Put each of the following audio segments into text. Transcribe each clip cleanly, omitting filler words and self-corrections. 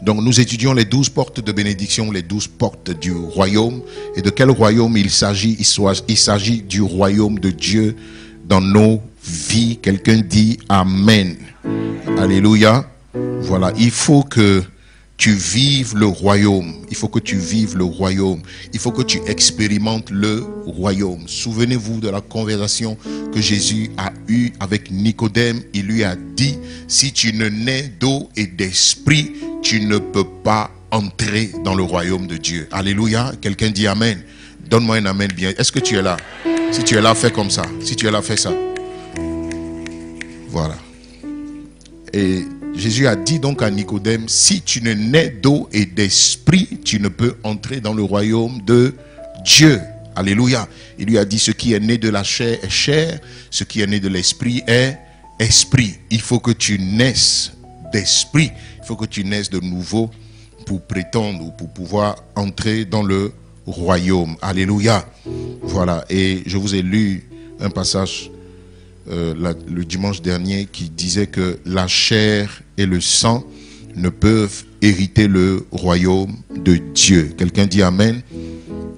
Donc nous étudions les 12 portes de bénédiction, les 12 portes du royaume. Et de quel royaume il s'agit? Il s'agit du royaume de Dieu dans nos vies. Quelqu'un dit Amen. Alléluia. Voilà, il faut que tu vives le royaume. Il faut que tu vives le royaume. Il faut que tu expérimentes le royaume. Souvenez-vous de la conversation que Jésus a eue avec Nicodème. Il lui a dit, si tu ne nais d'eau et d'esprit, tu ne peux pas entrer dans le royaume de Dieu. Alléluia. Quelqu'un dit Amen. Donne-moi un Amen bien. Est-ce que tu es là? Si tu es là, fais comme ça. Si tu es là, fais ça. Voilà. Et Jésus a dit donc à Nicodème, si tu ne nais d'eau et d'esprit, tu ne peux entrer dans le royaume de Dieu. Alléluia. Il lui a dit, ce qui est né de la chair est chair, ce qui est né de l'esprit est esprit. Il faut que tu naisses d'esprit. Il faut que tu naisses de nouveau pour prétendre ou pour pouvoir entrer dans le royaume. Alléluia. Voilà. Et je vous ai lu un passage le dimanche dernier qui disait que la chair et le sang ne peuvent hériter le royaume de Dieu. Quelqu'un dit Amen.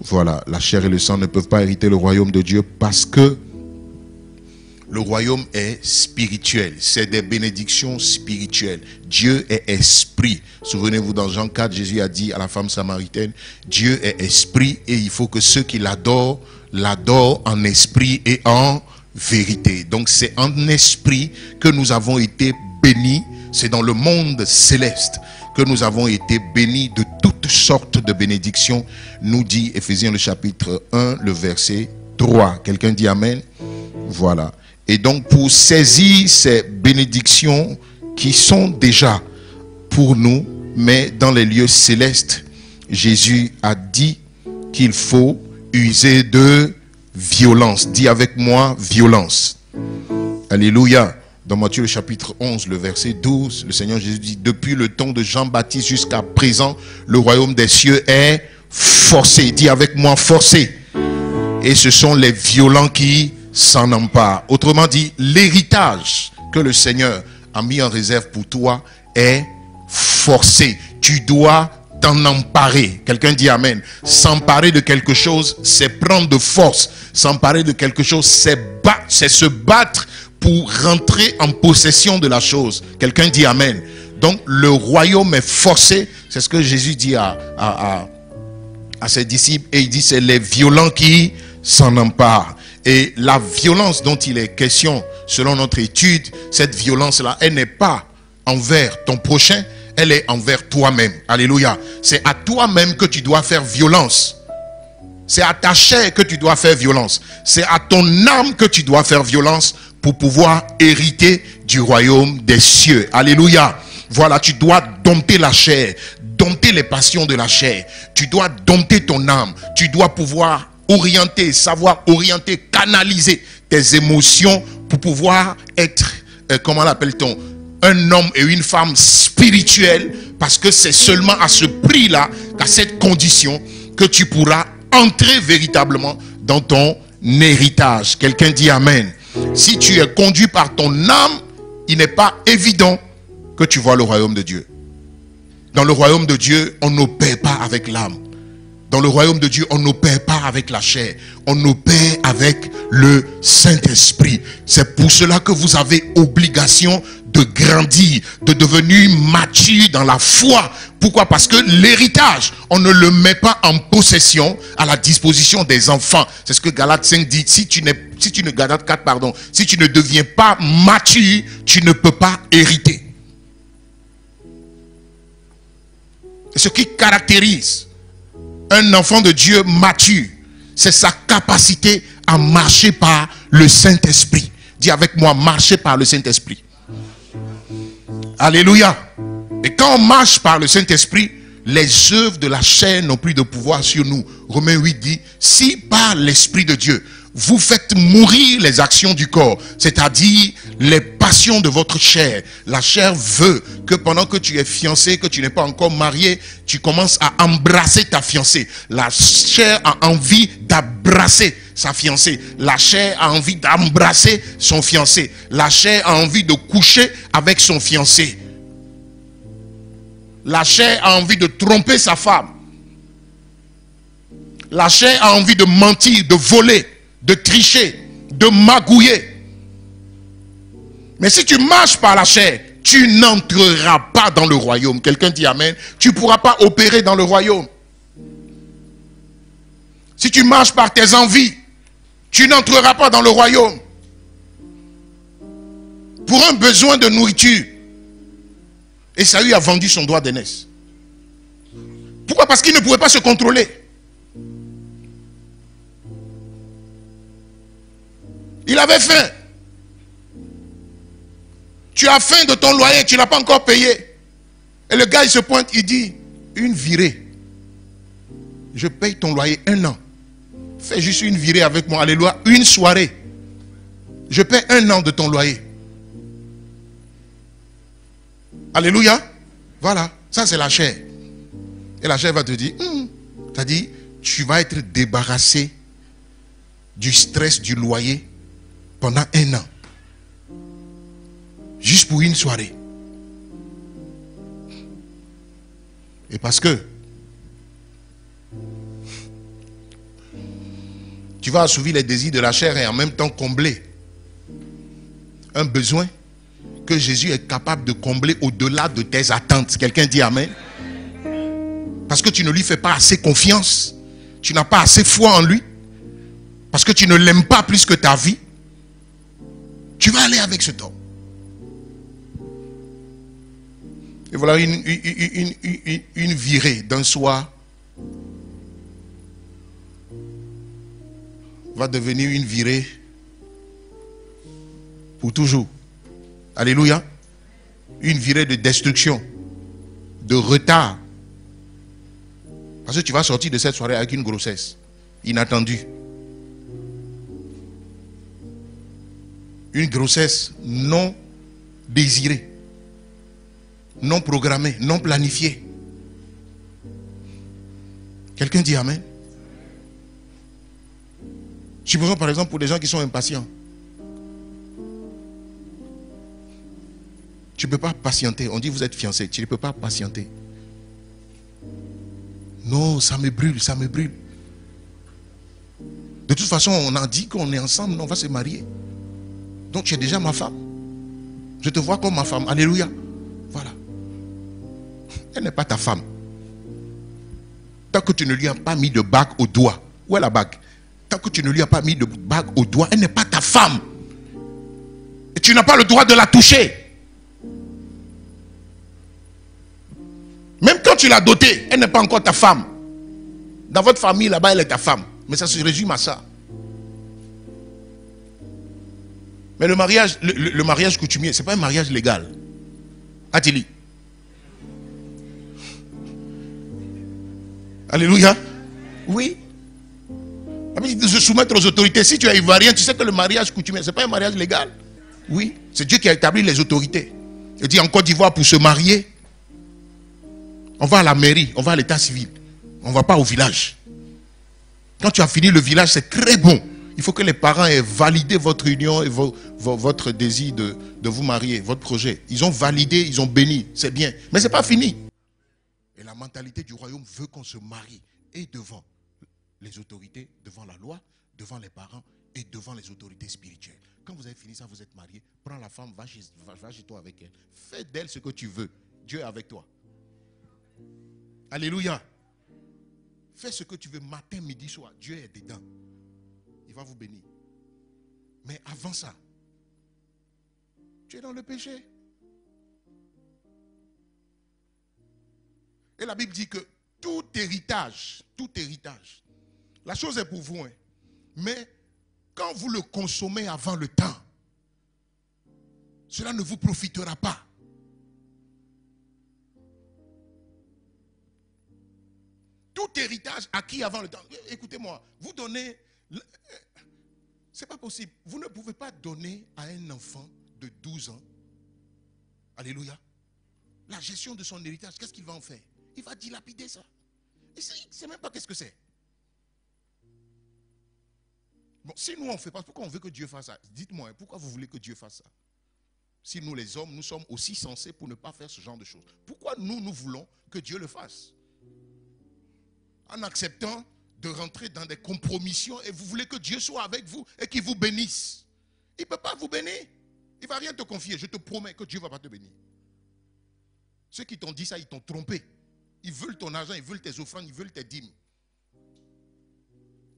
Voilà, la chair et le sang ne peuvent pas hériter le royaume de Dieu parce que le royaume est spirituel. C'est des bénédictions spirituelles. Dieu est esprit. Souvenez-vous, dans Jean 4, Jésus a dit à la femme samaritaine, Dieu est esprit et il faut que ceux qui l'adorent, l'adorent en esprit et en vérité. Donc c'est en esprit que nous avons été bénis. C'est dans le monde céleste que nous avons été bénis de toutes sortes de bénédictions, nous dit Éphésiens le chapitre 1, le verset 3. Quelqu'un dit Amen. Voilà. Et donc pour saisir ces bénédictions qui sont déjà pour nous, mais dans les lieux célestes, Jésus a dit qu'il faut user de violence. Dis avec moi, violence. Alléluia. Dans Matthieu le chapitre 11, le verset 12, le Seigneur Jésus dit, depuis le temps de Jean-Baptiste jusqu'à présent, le royaume des cieux est forcé. Dis avec moi, forcé. Et ce sont les violents qui s'en emparent. Autrement dit, l'héritage que le Seigneur a mis en réserve pour toi est forcé. Tu dois t'en emparer. Quelqu'un dit Amen. S'emparer de quelque chose, c'est prendre de force. S'emparer de quelque chose, c'est se battre pour rentrer en possession de la chose. Quelqu'un dit Amen. Donc le royaume est forcé. C'est ce que Jésus dit à ses disciples. Et il dit c'est les violents qui s'en emparent. Et la violence dont il est question, selon notre étude, cette violence-là, elle n'est pas envers ton prochain, elle est envers toi-même. Alléluia. C'est à toi-même que tu dois faire violence. C'est à ta chair que tu dois faire violence. C'est à ton âme que tu dois faire violence pour pouvoir hériter du royaume des cieux. Alléluia. Voilà, tu dois dompter la chair, dompter les passions de la chair. Tu dois dompter ton âme. Tu dois pouvoir orienter, savoir orienter, canaliser tes émotions pour pouvoir être, comment l'appelle-t-on, un homme et une femme spirituels, parce que c'est seulement à ce prix-là, qu'à cette condition, que tu pourras entrer véritablement dans ton héritage. Quelqu'un dit Amen. Si tu es conduit par ton âme, il n'est pas évident que tu vois le royaume de Dieu. Dans le royaume de Dieu, on n'opère pas avec l'âme. Dans le royaume de Dieu, on n'opère pas avec la chair. On opère avec le Saint-Esprit. C'est pour cela que vous avez obligation de grandir, de devenir mature dans la foi. Pourquoi? Parce que l'héritage, on ne le met pas en possession à la disposition des enfants. C'est ce que Galates 5 dit. Si tu ne deviens pas mature, tu ne peux pas hériter. Et ce qui caractérise un enfant de Dieu mature, c'est sa capacité à marcher par le Saint-Esprit. Dis avec moi, marcher par le Saint-Esprit. Alléluia. Et quand on marche par le Saint-Esprit, les œuvres de la chair n'ont plus de pouvoir sur nous. Romains 8 dit, si par l'Esprit de Dieu, vous faites mourir les actions du corps, c'est-à-dire les passions de votre chair. La chair veut que pendant que tu es fiancé, que tu n'es pas encore marié, tu commences à embrasser ta fiancée. La chair a envie d'embrasser sa fiancée. La chair a envie d'embrasser son fiancé. La chair a envie de coucher avec son fiancé. La chair a envie de tromper sa femme. La chair a envie de mentir, de voler, de tricher, de magouiller. Mais si tu marches par la chair, tu n'entreras pas dans le royaume. Quelqu'un dit amen. Tu ne pourras pas opérer dans le royaume. Si tu marches par tes envies, tu n'entreras pas dans le royaume. Pour un besoin de nourriture, Ésaü a vendu son droit d'aînesse. Pourquoi? Parce qu'il ne pouvait pas se contrôler. Il avait faim. Tu as faim de ton loyer, tu n'as pas encore payé. Et le gars, il se pointe, il dit, une virée. Je paye ton loyer 1 an. Fais juste une virée avec moi, alléluia, une soirée. Je paye 1 an de ton loyer. Alléluia. Voilà, ça c'est la chair. Et la chair va te dire, c'est-à-dire, tu vas être débarrassé du stress du loyer pendant 1 an. Juste pour une soirée. Et parce que tu vas assouvir les désirs de la chair et en même temps combler un besoin que Jésus est capable de combler au-delà de tes attentes. Quelqu'un dit amen. Parce que tu ne lui fais pas assez confiance. Tu n'as pas assez foi en lui. Parce que tu ne l'aimes pas plus que ta vie. Tu vas aller avec cet homme. Et voilà une virée d'un soir va devenir une virée pour toujours. Alléluia. Une virée de destruction, de retard. Parce que tu vas sortir de cette soirée avec une grossesse inattendue. Une grossesse non désirée, non programmée, non planifiée. Quelqu'un dit amen. Supposons par exemple pour des gens qui sont impatients. Tu ne peux pas patienter. On dit vous êtes fiancé. Tu ne peux pas patienter. Non, ça me brûle, ça me brûle. De toute façon, on a dit qu'on est ensemble, on va se marier. Donc tu es déjà ma femme. Je te vois comme ma femme. Alléluia. Voilà. Elle n'est pas ta femme. Tant que tu ne lui as pas mis de bague au doigt. Où est la bague? Tant que tu ne lui as pas mis de bague au doigt, elle n'est pas ta femme. Et tu n'as pas le droit de la toucher. Même quand tu l'as dotée, elle n'est pas encore ta femme. Dans votre famille, là-bas, elle est ta femme. Mais ça se résume à ça. Mais le mariage coutumier, ce n'est pas un mariage légal. Attili. Alléluia. Oui. De se soumettre aux autorités. Si tu es ivoirien, tu sais que le mariage coutumier, ce n'est pas un mariage légal. Oui. C'est Dieu qui a établi les autorités. Il dit en Côte d'Ivoire, pour se marier, on va à la mairie, on va à l'état civil. On ne va pas au village. Quand tu as fini le village, c'est très bon. Il faut que les parents aient validé votre union et votre désir de vous marier, votre projet. Ils ont validé, ils ont béni. C'est bien. Mais ce n'est pas fini. Et la mentalité du royaume veut qu'on se marie. Et devant les autorités, devant la loi, devant les parents et devant les autorités spirituelles. Quand vous avez fini ça, vous êtes marié. Prends la femme, va chez toi avec elle. Fais d'elle ce que tu veux. Dieu est avec toi. Alléluia. Fais ce que tu veux matin, midi, soir. Dieu est dedans. Il va vous bénir. Mais avant ça, tu es dans le péché. Et la Bible dit que tout héritage, la chose est pour vous, hein, mais quand vous le consommez avant le temps, cela ne vous profitera pas. Tout héritage acquis avant le temps. Écoutez-moi, vous donnez... C'est pas possible. Vous ne pouvez pas donner à un enfant de 12 ans, alléluia, la gestion de son héritage. Qu'est-ce qu'il va en faire? Il va dilapider ça. Il ne sait même pas qu'est-ce que c'est. Bon, si nous on ne fait pas, pourquoi on veut que Dieu fasse ça? Dites-moi, pourquoi vous voulez que Dieu fasse ça? Si nous les hommes, nous sommes aussi censés pour ne pas faire ce genre de choses. Pourquoi nous voulons que Dieu le fasse? En acceptant de rentrer dans des compromissions et vous voulez que Dieu soit avec vous et qu'il vous bénisse. Il ne peut pas vous bénir. Il ne va rien te confier. Je te promets que Dieu ne va pas te bénir. Ceux qui t'ont dit ça, ils t'ont trompé. Ils veulent ton argent, ils veulent tes offrandes, ils veulent tes dîmes.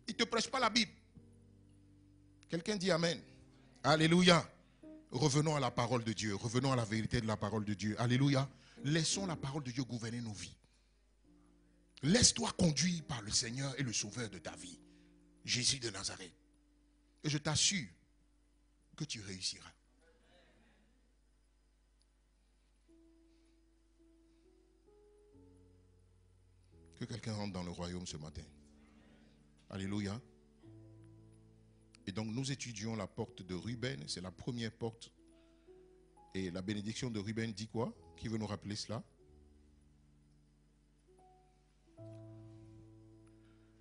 Ils ne te prêchent pas la Bible. Quelqu'un dit Amen. Alléluia. Revenons à la parole de Dieu. Revenons à la vérité de la parole de Dieu. Alléluia. Laissons la parole de Dieu gouverner nos vies. Laisse-toi conduire par le Seigneur et le Sauveur de ta vie, Jésus de Nazareth. Et je t'assure que tu réussiras. Que quelqu'un rentre dans le royaume ce matin. Alléluia. Et donc nous étudions la porte de Ruben. C'est la première porte. Et la bénédiction de Ruben dit quoi? Qui veut nous rappeler cela?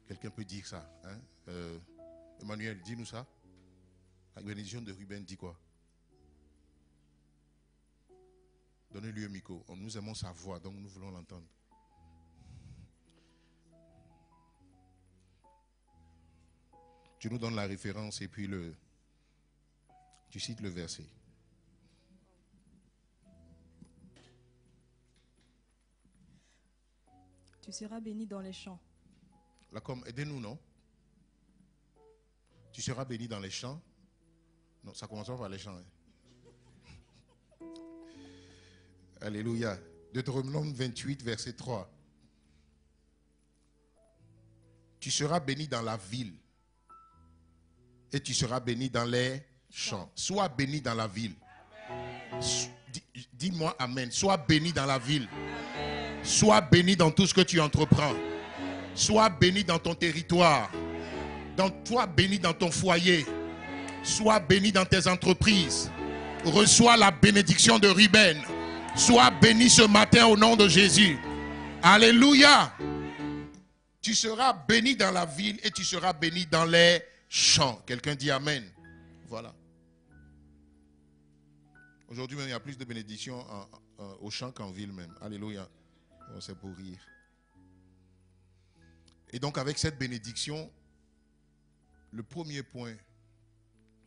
Quelqu'un peut dire ça, hein? Emmanuel, dis-nous ça. La bénédiction de Ruben dit quoi? Donnez-lui un micro. Nous aimons sa voix, donc nous voulons l'entendre. Tu nous donnes la référence et puis tu cites le verset. Tu seras béni dans les champs. Là, comme, aidez-nous, non? Tu seras béni dans les champs. Non, ça commence pas par les champs. Hein. Alléluia. Deutéronome 28, verset 3. Tu seras béni dans la ville. Et tu seras béni dans les champs. Sois béni dans la ville. Dis-moi Amen. Sois béni dans la ville. Amen. Sois béni dans tout ce que tu entreprends. Sois béni dans ton territoire. Sois béni dans ton foyer. Sois béni dans tes entreprises. Reçois la bénédiction de Ruben. Sois béni ce matin au nom de Jésus. Alléluia. Tu seras béni dans la ville et tu seras béni dans les champs. Quelqu'un dit Amen. Voilà. Aujourd'hui même, il y a plus de bénédictions au champ qu'en ville même. Alléluia. Oh, c'est pour rire. Et donc avec cette bénédiction, le premier point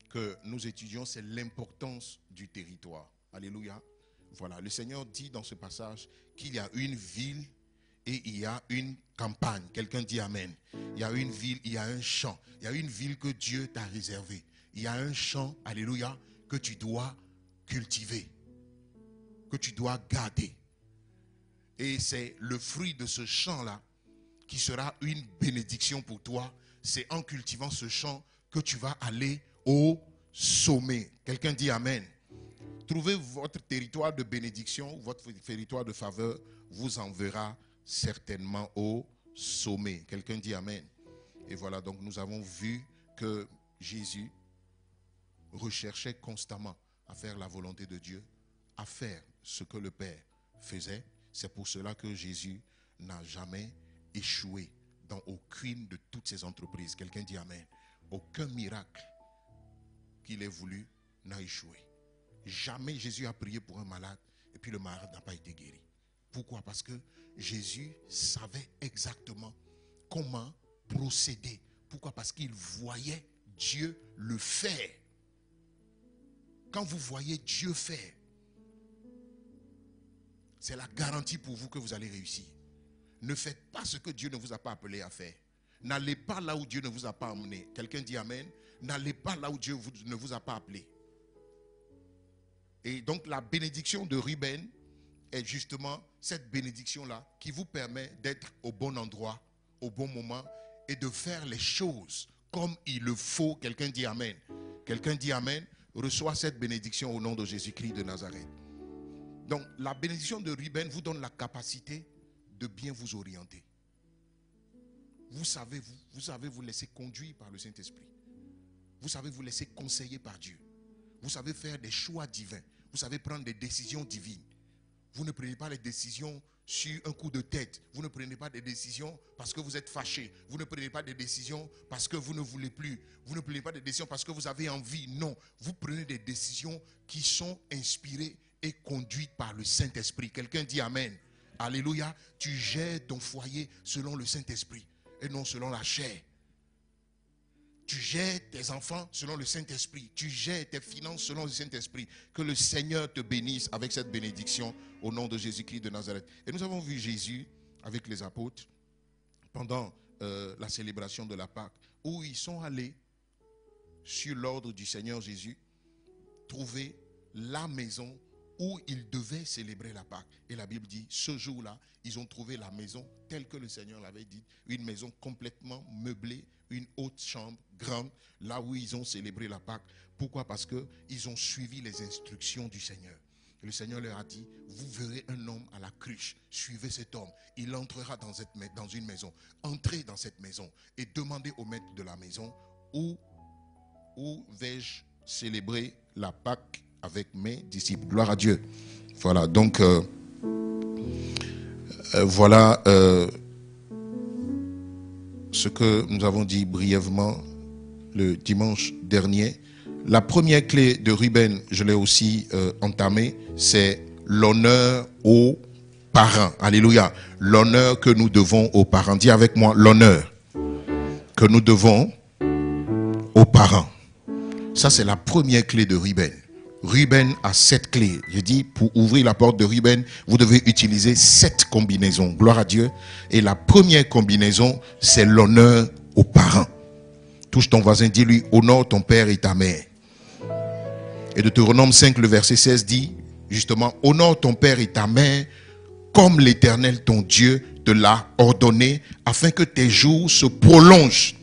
que nous étudions, c'est l'importance du territoire. Alléluia. Voilà, le Seigneur dit dans ce passage qu'il y a une ville et il y a une campagne. Quelqu'un dit Amen. Il y a une ville, il y a un champ. Il y a une ville que Dieu t'a réservée. Il y a un champ, alléluia, que tu dois cultiver, que tu dois garder. Et c'est le fruit de ce champ-là qui sera une bénédiction pour toi. C'est en cultivant ce champ que tu vas aller au sommet. Quelqu'un dit Amen. Trouvez votre territoire de bénédiction, votre territoire de faveur vous enverra certainement au sommet. Quelqu'un dit Amen. Et voilà, donc nous avons vu que Jésus recherchait constamment à faire la volonté de Dieu, à faire ce que le Père faisait. C'est pour cela que Jésus n'a jamais échoué dans aucune de toutes ses entreprises. Quelqu'un dit Amen. Aucun miracle qu'il ait voulu n'a échoué. Jamais Jésus a prié pour un malade et puis le malade n'a pas été guéri. Pourquoi? Parce que Jésus savait exactement comment procéder. Pourquoi? Parce qu'il voyait Dieu le faire. Quand vous voyez Dieu faire, c'est la garantie pour vous que vous allez réussir. Ne faites pas ce que Dieu ne vous a pas appelé à faire. N'allez pas là où Dieu ne vous a pas emmené. Quelqu'un dit Amen. N'allez pas là où Dieu ne vous a pas appelé. Et donc la bénédiction de Ruben est justement cette bénédiction-là qui vous permet d'être au bon endroit, au bon moment et de faire les choses comme il le faut. Quelqu'un dit Amen. Quelqu'un dit Amen. Reçois cette bénédiction au nom de Jésus-Christ de Nazareth. Donc la bénédiction de Ruben vous donne la capacité de bien vous orienter. Vous savez vous laisser conduire par le Saint-Esprit. Vous savez vous laisser conseiller par Dieu. Vous savez faire des choix divins. Vous savez prendre des décisions divines. Vous ne prenez pas les décisions sur un coup de tête. Vous ne prenez pas des décisions parce que vous êtes fâché. Vous ne prenez pas des décisions parce que vous ne voulez plus. Vous ne prenez pas des décisions parce que vous avez envie. Non, vous prenez des décisions qui sont inspirées et conduites par le Saint-Esprit. Quelqu'un dit Amen. Alléluia. Tu gères ton foyer selon le Saint-Esprit et non selon la chair. Tu gères tes enfants selon le Saint-Esprit. Tu gères tes finances selon le Saint-Esprit. Que le Seigneur te bénisse avec cette bénédiction au nom de Jésus-Christ de Nazareth. Et nous avons vu Jésus avec les apôtres pendant la célébration de la Pâque, où ils sont allés sur l'ordre du Seigneur Jésus trouver la maison où ils devaient célébrer la Pâque. Et la Bible dit, ce jour-là, ils ont trouvé la maison telle que le Seigneur l'avait dit, une maison complètement meublée, une haute chambre grande, là où ils ont célébré la Pâque. Pourquoi? Parce qu'ils ont suivi les instructions du Seigneur. Et le Seigneur leur a dit, vous verrez un homme à la cruche, suivez cet homme, il entrera dans une maison. Entrez dans cette maison et demandez au maître de la maison, où vais-je célébrer la Pâque avec mes disciples. Gloire à Dieu. Voilà, donc voilà ce que nous avons dit brièvement le dimanche dernier. La première clé de Ruben, je l'ai aussi entamée, c'est l'honneur aux parents. Alléluia. L'honneur que nous devons aux parents. Dis avec moi, l'honneur que nous devons aux parents. Ça, c'est la première clé de Ruben. Ruben a 7 clés. Je dis, pour ouvrir la porte de Ruben, vous devez utiliser 7 combinaisons. Gloire à Dieu. Et la première combinaison, c'est l'honneur aux parents. Touche ton voisin, dis-lui, honore ton père et ta mère. Et Deutéronome 5, le verset 16 dit, justement, honore ton père et ta mère, comme l'Éternel ton Dieu te l'a ordonné, afin que tes jours se prolongent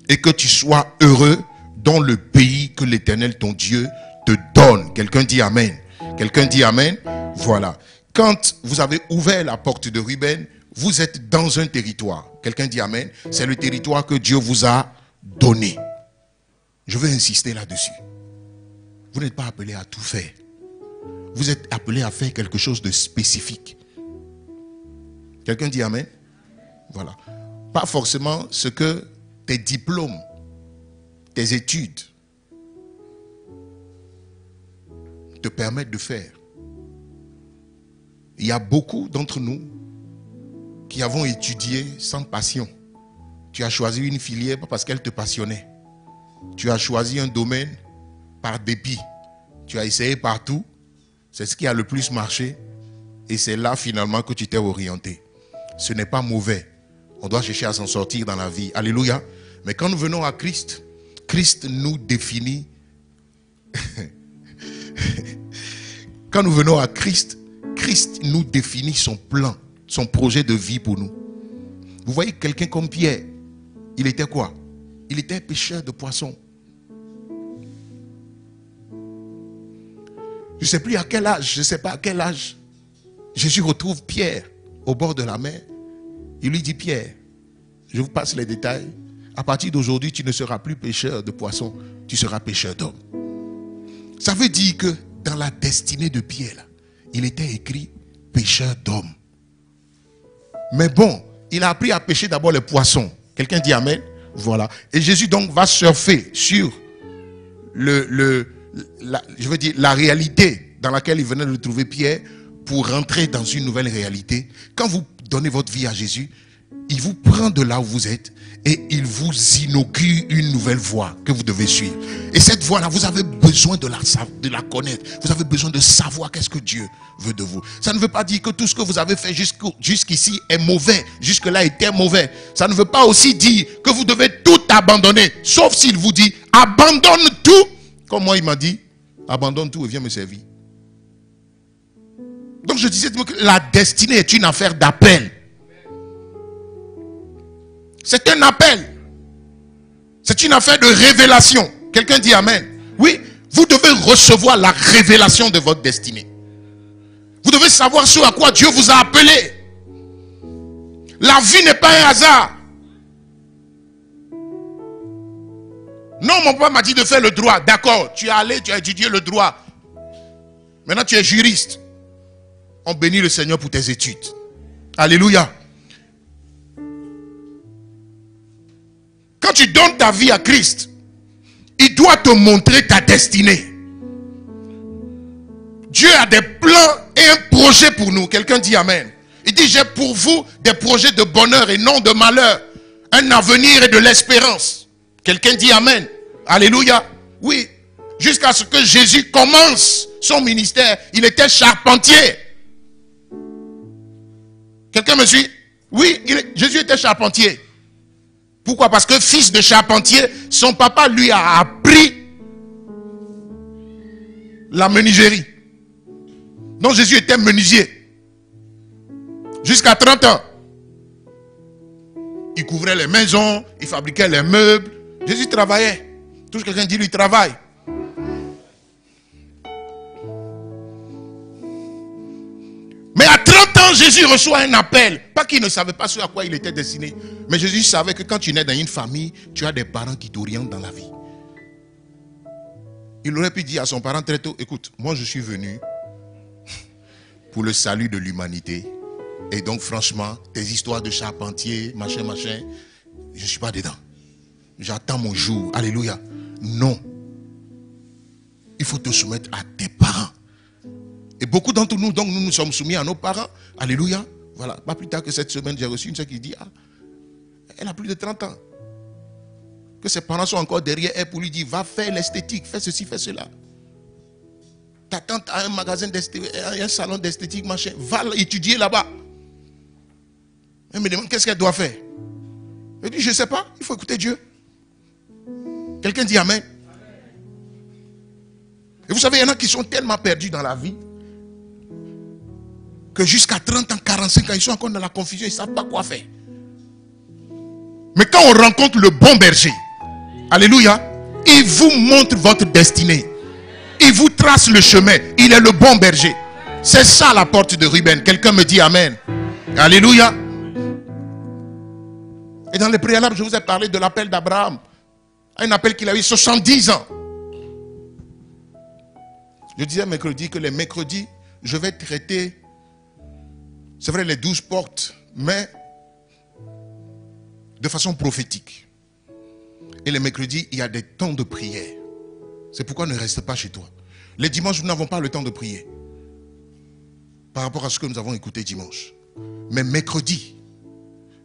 et que tu sois heureux dans le pays que l'Éternel ton Dieu te donne. Quelqu'un dit Amen. Quelqu'un dit Amen. Voilà. Quand vous avez ouvert la porte de Ruben, vous êtes dans un territoire. Quelqu'un dit Amen. C'est le territoire que Dieu vous a donné. Je veux insister là-dessus. Vous n'êtes pas appelé à tout faire. Vous êtes appelé à faire quelque chose de spécifique. Quelqu'un dit Amen. Voilà. Pas forcément ce que tes diplômes, tes études te permettent de faire. Il y a beaucoup d'entre nous qui avons étudié sans passion. Tu as choisi une filière pas parce qu'elle te passionnait. Tu as choisi un domaine par dépit. Tu as essayé partout. C'est ce qui a le plus marché. Et c'est là finalement que tu t'es orienté. Ce n'est pas mauvais. On doit chercher à s'en sortir dans la vie. Alléluia. Mais quand nous venons à Christ, Christ nous définit. Quand nous venons à Christ, Christ nous définit son plan, son projet de vie pour nous. Vous voyez quelqu'un comme Pierre, il était quoi? Il était pêcheur de poissons. Je ne sais plus à quel âge, je ne sais pas à quel âge, Jésus retrouve Pierre au bord de la mer. Il lui dit, Pierre, je vous passe les détails. À partir d'aujourd'hui, tu ne seras plus pêcheur de poissons, tu seras pêcheur d'hommes. Ça veut dire que dans la destinée de Pierre, là, il était écrit pêcheur d'hommes. Mais bon, il a appris à pêcher d'abord les poissons. Quelqu'un dit Amen. Voilà. Et Jésus donc va surfer sur la réalité dans laquelle il venait de trouver Pierre pour rentrer dans une nouvelle réalité. Quand vous donnez votre vie à Jésus, il vous prend de là où vous êtes et il vous inaugure une nouvelle voie que vous devez suivre. Et cette voie-là, vous avez besoin de la connaître. Vous avez besoin de savoir qu'est-ce que Dieu veut de vous. Ça ne veut pas dire que tout ce que vous avez fait jusqu'ici est mauvais. Jusque-là était mauvais. Ça ne veut pas aussi dire que vous devez tout abandonner. Sauf s'il vous dit, abandonne tout. Comme moi, il m'a dit, abandonne tout et viens me servir. Donc je disais que la destinée est une affaire d'appel. C'est un appel. C'est une affaire de révélation. Quelqu'un dit Amen. Oui, vous devez recevoir la révélation de votre destinée. Vous devez savoir ce à quoi Dieu vous a appelé. La vie n'est pas un hasard. Non, mon papa m'a dit de faire le droit. D'accord, tu es allé, tu as étudié le droit. Maintenant, tu es juriste. On bénit le Seigneur pour tes études. Alléluia. Quand tu donnes ta vie à Christ, il doit te montrer ta destinée. Dieu a des plans et un projet pour nous. Quelqu'un dit Amen. Il dit, j'ai pour vous des projets de bonheur et non de malheur. Un avenir et de l'espérance. Quelqu'un dit Amen. Alléluia. Oui. Jusqu'à ce que Jésus commence son ministère, il était charpentier. Quelqu'un me suit? Oui, Jésus était charpentier. Pourquoi? Parce que fils de charpentier, son papa lui a appris la menuiserie. Donc Jésus était menuisier. Jusqu'à 30 ans. Il couvrait les maisons, il fabriquait les meubles. Jésus travaillait. Tout ce que quelqu'un dit, lui travaille. Mais à 30 ans, Jésus reçoit un appel. Pas qu'il ne savait pas ce à quoi il était destiné. Mais Jésus savait que quand tu nais dans une famille, tu as des parents qui t'orientent dans la vie. Il aurait pu dire à son parent très tôt, écoute, moi je suis venu pour le salut de l'humanité. Et donc franchement, tes histoires de charpentier, machin, je ne suis pas dedans. J'attends mon jour. Alléluia. Non. Il faut te soumettre à tes parents. Et beaucoup d'entre nous, donc, nous sommes soumis à nos parents. Alléluia. Voilà. Pas plus tard que cette semaine, j'ai reçu une soeur qui dit, ah, elle a plus de 30 ans. Que ses parents sont encore derrière elle pour lui dire, va faire l'esthétique, fais ceci, fais cela. Ta tante a un magasin d'esthétique, un salon d'esthétique, machin. Va étudier là-bas. Elle me demande, qu'est-ce qu'elle doit faire? Elle dit, je ne sais pas, il faut écouter Dieu. Quelqu'un dit Amen. Et vous savez, il y en a qui sont tellement perdus dans la vie que jusqu'à 30 ans, 45 ans, ils sont encore dans la confusion, ils ne savent pas quoi faire. Mais quand on rencontre le bon berger, alléluia, il vous montre votre destinée. Il vous trace le chemin. Il est le bon berger. C'est ça la porte de Ruben. Quelqu'un me dit Amen. Alléluia. Et dans les préalables, je vous ai parlé de l'appel d'Abraham. Un appel qu'il a eu 70 ans. Je disais mercredi que les mercredis, je vais traiter, c'est vrai, les 12 portes, mais de façon prophétique. Et les mercredis, il y a des temps de prière. C'est pourquoi ne reste pas chez toi. Les dimanches, nous n'avons pas le temps de prier. Par rapport à ce que nous avons écouté dimanche. Mais mercredi,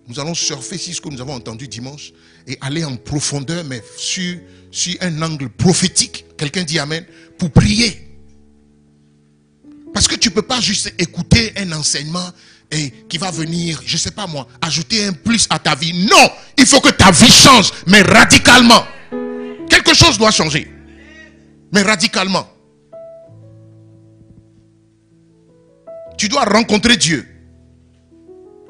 nous allons surfer sur ce que nous avons entendu dimanche et aller en profondeur, mais sur un angle prophétique. Quelqu'un dit Amen. Pour prier. Parce que tu ne peux pas juste écouter un enseignement et qui va venir, je ne sais pas moi, ajouter un plus à ta vie. Non, il faut que ta vie change, mais radicalement. Quelque chose doit changer, mais radicalement. Tu dois rencontrer Dieu.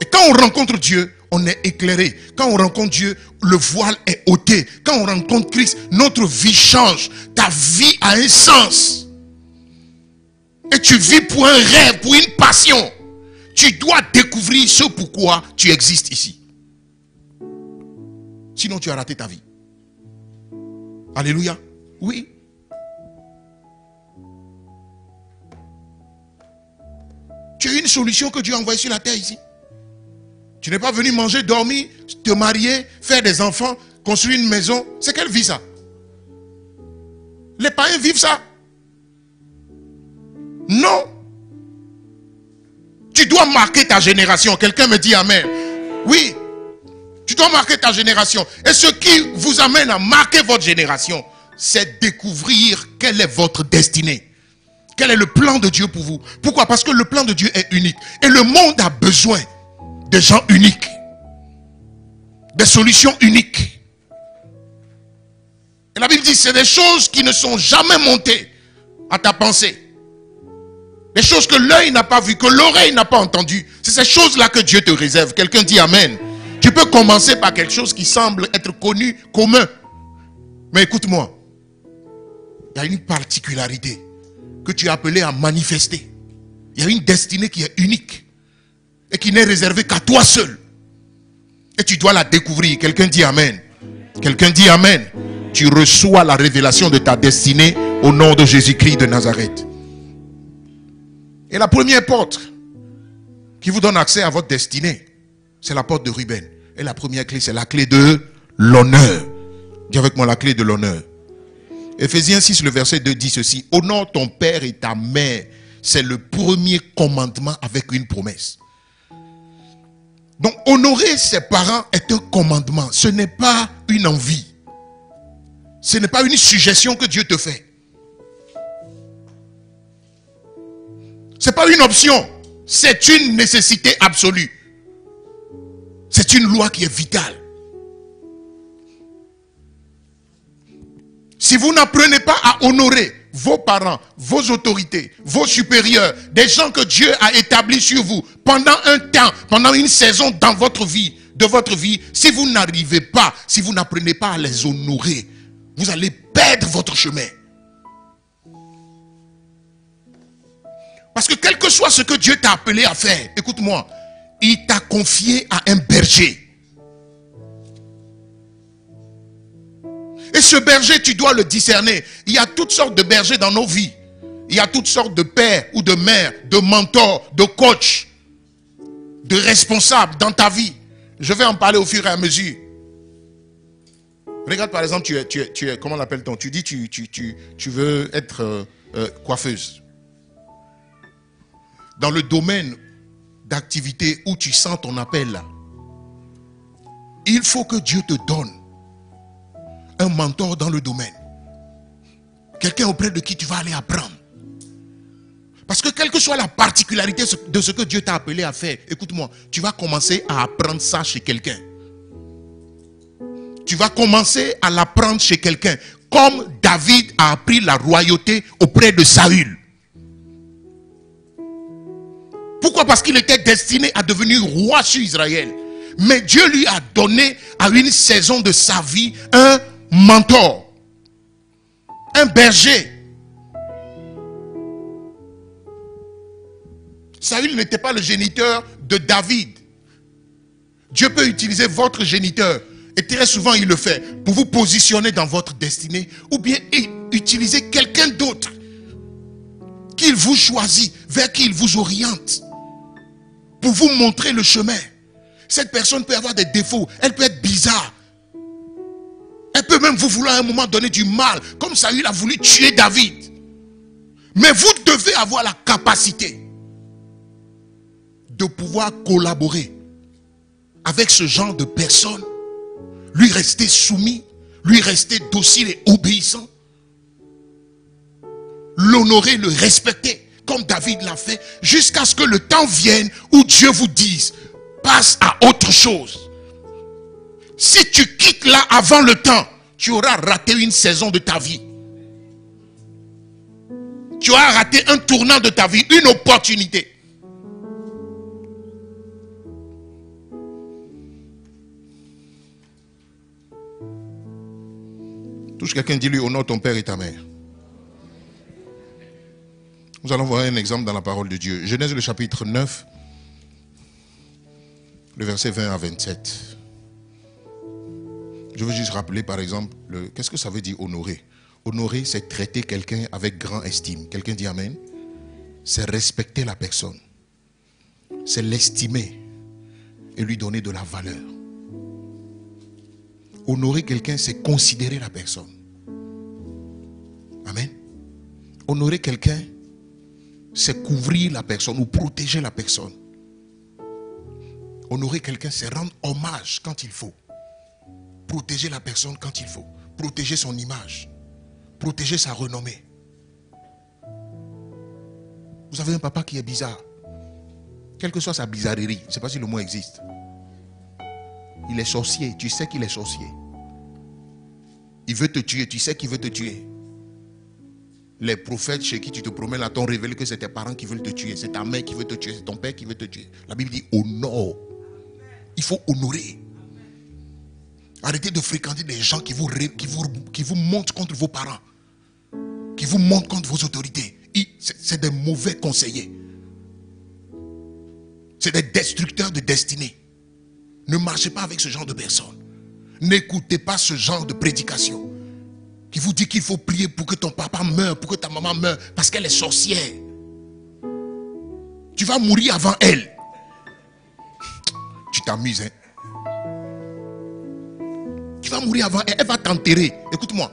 Et quand on rencontre Dieu, on est éclairé. Quand on rencontre Dieu, le voile est ôté. Quand on rencontre Christ, notre vie change. Ta vie a un sens. Et tu vis pour un rêve, pour une passion. Tu dois découvrir ce pourquoi tu existes ici. Sinon, tu as raté ta vie. Alléluia. Oui. Tu as une solution que Dieu a envoyée sur la terre ici. Tu n'es pas venu manger, dormir, te marier, faire des enfants, construire une maison. C'est quelle vie ça? Les païens vivent ça? Non. Tu dois marquer ta génération. Quelqu'un me dit Amen. Oui. Tu dois marquer ta génération. Et ce qui vous amène à marquer votre génération, c'est découvrir quelle est votre destinée. Quel est le plan de Dieu pour vous? Pourquoi? Parce que le plan de Dieu est unique. Et le monde a besoin de gens uniques. Des solutions uniques. Et la Bible dit, c'est des choses qui ne sont jamais montées à ta pensée. Les choses que l'œil n'a pas vues, que l'oreille n'a pas entendues. C'est ces choses-là que Dieu te réserve. Quelqu'un dit Amen. Tu peux commencer par quelque chose qui semble être connu, commun. Mais écoute-moi. Il y a une particularité que tu es appelé à manifester. Il y a une destinée qui est unique. Et qui n'est réservée qu'à toi seul. Et tu dois la découvrir. Quelqu'un dit Amen. Quelqu'un dit Amen. Tu reçois la révélation de ta destinée au nom de Jésus-Christ de Nazareth. Et la première porte qui vous donne accès à votre destinée. C'est la porte de Ruben. Et la première clé, c'est la clé de l'honneur. Dis avec moi la clé de l'honneur. Éphésiens 6, le verset 2 dit ceci. Honore ton père et ta mère. C'est le premier commandement avec une promesse. Donc honorer ses parents est un commandement. Ce n'est pas une envie. Ce n'est pas une suggestion que Dieu te fait. Ce n'est pas une option. C'est une nécessité absolue. C'est une loi qui est vitale. Si vous n'apprenez pas à honorer vos parents, vos autorités, vos supérieurs, des gens que Dieu a établis sur vous pendant un temps, pendant une saison dans votre vie, de votre vie, si vous n'arrivez pas, si vous n'apprenez pas à les honorer, vous allez perdre votre chemin. Parce que quel que soit ce que Dieu t'a appelé à faire, écoute-moi, il t'a confié à un berger. Et ce berger, tu dois le discerner. Il y a toutes sortes de bergers dans nos vies. Il y a toutes sortes de pères ou de mères, de mentors, de coachs, de responsables dans ta vie. Je vais en parler au fur et à mesure. Regarde par exemple, tu es comment l'appelle-t-on? Tu dis tu veux être coiffeuse. Dans le domaine d'activité où tu sens ton appel là, il faut que Dieu te donne un mentor dans le domaine. Quelqu'un auprès de qui tu vas aller apprendre. Parce que quelle que soit la particularité de ce que Dieu t'a appelé à faire, écoute-moi, tu vas commencer à apprendre ça chez quelqu'un. Tu vas commencer à l'apprendre chez quelqu'un. Comme David a appris la royauté auprès de Saül. Pourquoi? Parce qu'il était destiné à devenir roi sur Israël. Mais Dieu lui a donné à une saison de sa vie un mentor, un berger. Saül n'était pas le géniteur de David. Dieu peut utiliser votre géniteur, et très souvent il le fait, pour vous positionner dans votre destinée, ou bien utiliser quelqu'un d'autre qu'il vous choisit, vers qui il vous oriente, pour vous montrer le chemin. Cette personne peut avoir des défauts, elle peut être bizarre. Elle peut même vous vouloir à un moment donner du mal, comme Saül a voulu tuer David. Mais vous devez avoir la capacité de pouvoir collaborer avec ce genre de personne, lui rester soumis, lui rester docile et obéissant, l'honorer, le respecter, comme David l'a fait, jusqu'à ce que le temps vienne où Dieu vous dise, passe à autre chose. Si tu quittes là avant le temps, tu auras raté une saison de ta vie. Tu auras raté un tournant de ta vie, une opportunité. Touche quelqu'un, dis-lui, honore ton père et ta mère. Nous allons voir un exemple dans la parole de Dieu. Genèse le chapitre 9, le verset 20 à 27. Je veux juste rappeler par exemple, qu'est-ce que ça veut dire honorer? Honorer, c'est traiter quelqu'un avec grand estime. Quelqu'un dit amen? C'est respecter la personne. C'est l'estimer et lui donner de la valeur. Honorer quelqu'un, c'est considérer la personne. Amen. Honorer quelqu'un, c'est couvrir la personne ou protéger la personne. Honorer quelqu'un, c'est rendre hommage quand il faut. Protéger la personne quand il faut. Protéger son image. Protéger sa renommée. Vous avez un papa qui est bizarre. Quelle que soit sa bizarrerie, je ne sais pas si le mot existe. Il est sorcier, tu sais qu'il est sorcier. Il veut te tuer, tu sais qu'il veut te tuer. Les prophètes chez qui tu te promènes là t'ont révélé que c'est tes parents qui veulent te tuer. C'est ta mère qui veut te tuer, c'est ton père qui veut te tuer. La Bible dit honore. Il faut honorer. Arrêtez de fréquenter des gens qui vous montent contre vos parents. Qui vous montent contre vos autorités. C'est des mauvais conseillers. C'est des destructeurs de destinée. Ne marchez pas avec ce genre de personnes. N'écoutez pas ce genre de prédication qui vous dit qu'il faut prier pour que ton papa meure, pour que ta maman meure, parce qu'elle est sorcière. Tu vas mourir avant elle. t'amuses. Hein. Tu vas mourir avant elle, elle va t'enterrer. Écoute-moi.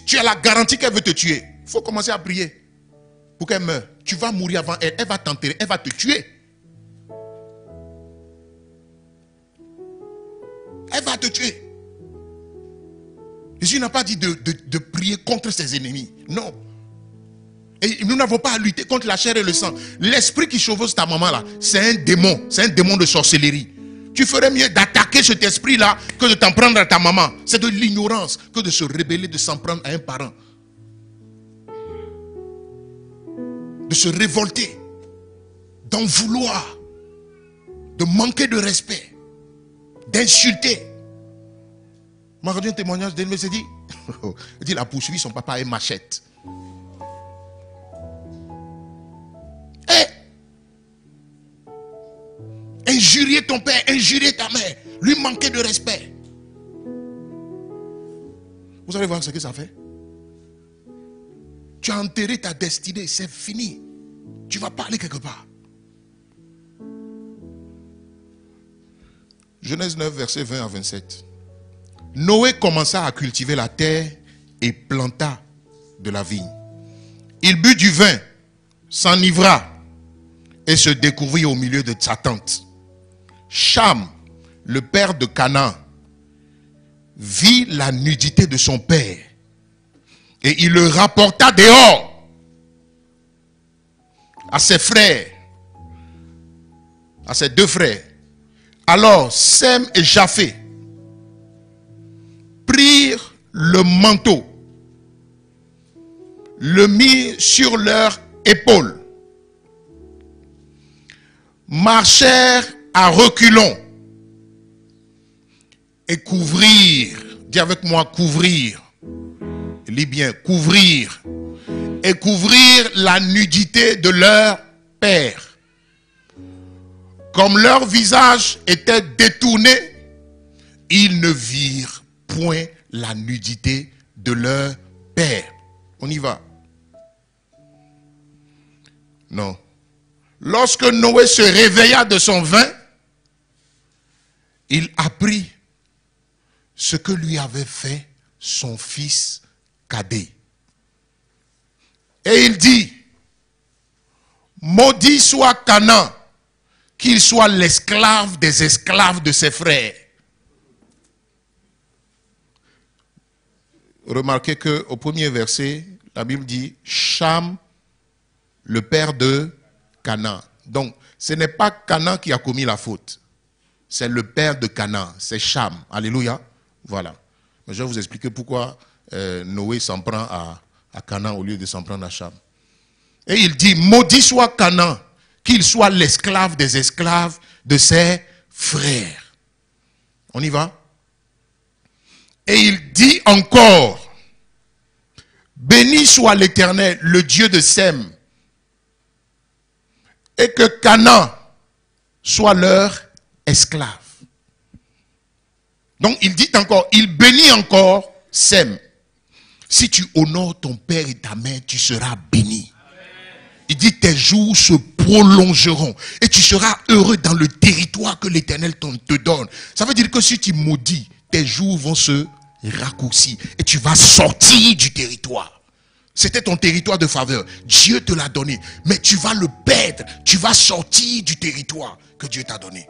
Tu as la garantie qu'elle veut te tuer. Il faut commencer à prier pour qu'elle meure. Tu vas mourir avant elle, elle va t'enterrer, elle va te tuer. Elle va te tuer. Jésus n'a pas dit de prier contre ses ennemis. Non. Et nous n'avons pas à lutter contre la chair et le sang. L'esprit qui chevauche ta maman là, c'est un démon. C'est un démon de sorcellerie. Tu ferais mieux d'attaquer cet esprit là que de t'en prendre à ta maman. C'est de l'ignorance que de se rebeller, de s'en prendre à un parent. De se révolter. D'en vouloir. De manquer de respect. D'insulter. M'a rendu un témoignage d'elle, mais s'est dit, il dit, il a poursuivi son papa à une machette. Injurier ton père, injurier ta mère, lui manquer de respect. Vous allez voir ce que ça fait. Tu as enterré ta destinée, c'est fini. Tu vas pas aller quelque part. Genèse 9, versets 20 à 27. Noé commença à cultiver la terre et planta de la vigne. Il but du vin, s'enivra et se découvrit au milieu de sa tente. Cham, le père de Canaan, vit la nudité de son père et il le rapporta dehors à ses frères, à ses deux frères. Alors Sem et Japheth prirent le manteau, le mirent sur leurs épaules, marchèrent à reculons et couvrir, dis avec moi couvrir, lis bien, couvrir, et couvrir la nudité de leur père. Comme leur visage était détourné, ils ne virent point la nudité de leur père. On y va. Non. Lorsque Noé se réveilla de son vin, il apprit ce que lui avait fait son fils cadet. Et il dit, maudit soit Canaan, qu'il soit l'esclave des esclaves de ses frères. Remarquez qu'au premier verset, la Bible dit, Cham, le père de Canaan. Donc, ce n'est pas Canaan qui a commis la faute. C'est le père de Canaan, c'est Cham. Alléluia. Voilà. Mais je vais vous expliquer pourquoi Noé s'en prend à Canaan au lieu de s'en prendre à Cham. Et il dit, maudit soit Canaan, qu'il soit l'esclave des esclaves de ses frères. On y va? Et il dit encore, béni soit l'Éternel, le Dieu de Sem, et que Canaan soit leur esclave. Donc il dit encore, il bénit encore Sem. Si tu honores ton père et ta mère, tu seras béni. Il dit tes jours se prolongeront et tu seras heureux dans le territoire que l'Éternel te donne. Ça veut dire que si tu maudis, tes jours vont se raccourcir et tu vas sortir du territoire. C'était ton territoire de faveur. Dieu te l'a donné. Mais tu vas le perdre. Tu vas sortir du territoire que Dieu t'a donné.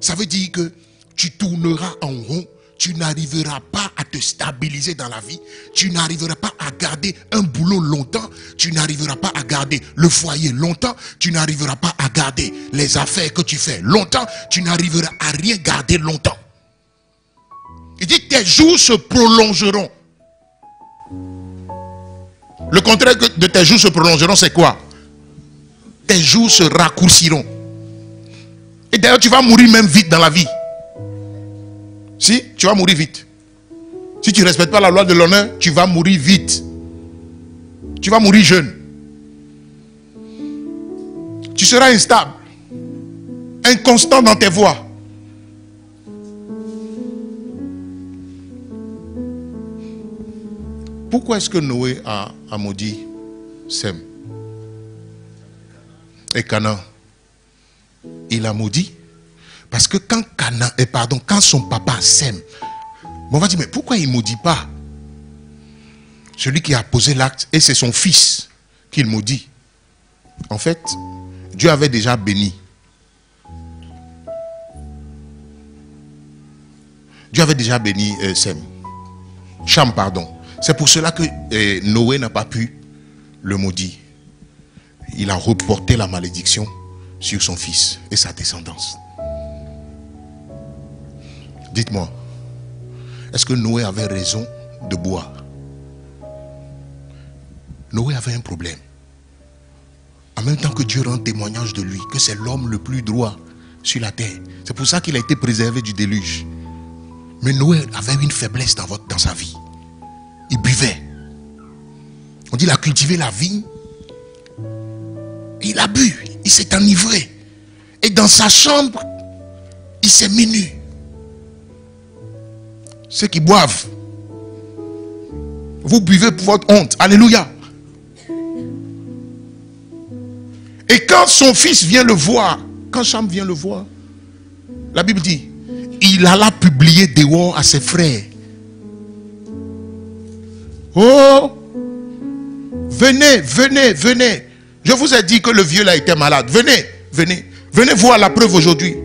Ça veut dire que tu tourneras en rond. Tu n'arriveras pas à te stabiliser dans la vie. Tu n'arriveras pas à garder un boulot longtemps. Tu n'arriveras pas à garder le foyer longtemps. Tu n'arriveras pas à garder les affaires que tu fais longtemps. Tu n'arriveras à rien garder longtemps. Il dit tes jours se prolongeront. Le contraire de tes jours se prolongeront, c'est quoi? Tes jours se raccourciront. Et d'ailleurs, tu vas mourir même vite dans la vie. Si, tu vas mourir vite. Si tu ne respectes pas la loi de l'honneur, tu vas mourir vite. Tu vas mourir jeune. Tu seras instable. Inconstant dans tes voies. Pourquoi est-ce que Noé a maudit Sem et Canaan? il a maudit. Parce que quand quand son papa sème, on va dire, mais pourquoi il ne maudit pas celui qui a posé l'acte et c'est son fils qu'il maudit? En fait, Dieu avait déjà béni. Dieu avait déjà béni Cham, pardon. C'est pour cela que Noé n'a pas pu le maudire. Il a reporté la malédiction sur son fils et sa descendance. Dites-moi, est-ce que Noé avait raison de boire? Noé avait un problème. En même temps que Dieu rend témoignage de lui, que c'est l'homme le plus droit sur la terre. C'est pour ça qu'il a été préservé du déluge. Mais Noé avait une faiblesse dans sa vie. Il buvait. On dit qu'il a cultivé la vigne. Et il a bu. Il s'est enivré. Et dans sa chambre, il s'est mis nu. Ceux qui boivent, vous buvez pour votre honte. Alléluia. Et quand son fils vient le voir, quand Cham vient le voir, la Bible dit, il alla publier dehors à ses frères. Oh, venez, venez, venez. Je vous ai dit que le vieux là était malade. Venez, venez. Venez voir la preuve aujourd'hui.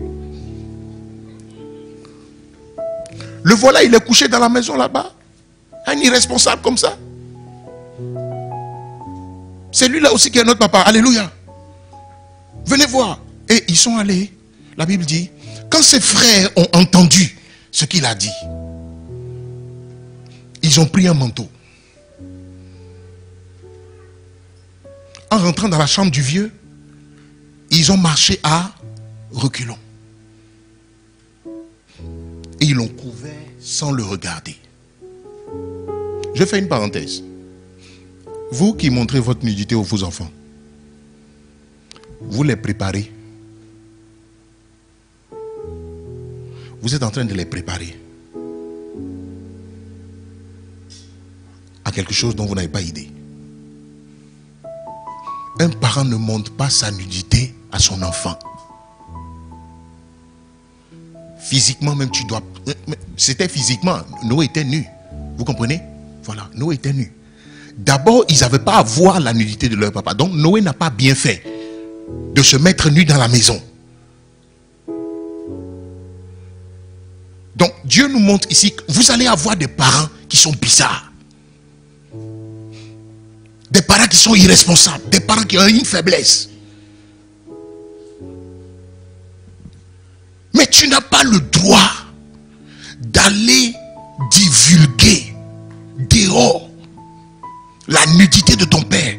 Le voilà, il est couché dans la maison là-bas. Un irresponsable comme ça. C'est lui là aussi qui est notre papa. Alléluia. Venez voir. Et ils sont allés. La Bible dit, quand ses frères ont entendu ce qu'il a dit, ils ont pris un manteau. En rentrant dans la chambre du vieux, ils ont marché à reculons. Et ils l'ont couvert sans le regarder. Je fais une parenthèse. Vous qui montrez votre nudité aux vos enfants, vous les préparez. Vous êtes en train de les préparer à quelque chose dont vous n'avez pas idée. Un parent ne montre pas sa nudité à son enfant. Physiquement même tu dois... C'était physiquement. Noé était nu. Vous comprenez? Voilà, Noé était nu. D'abord, ils n'avaient pas à voir la nudité de leur papa. Donc Noé n'a pas bien fait de se mettre nu dans la maison. Donc Dieu nous montre ici que vous allez avoir des parents qui sont bizarres. Des parents qui sont irresponsables. Des parents qui ont une faiblesse. Mais tu n'as pas le droit d'aller divulguer dehors la nudité de ton père.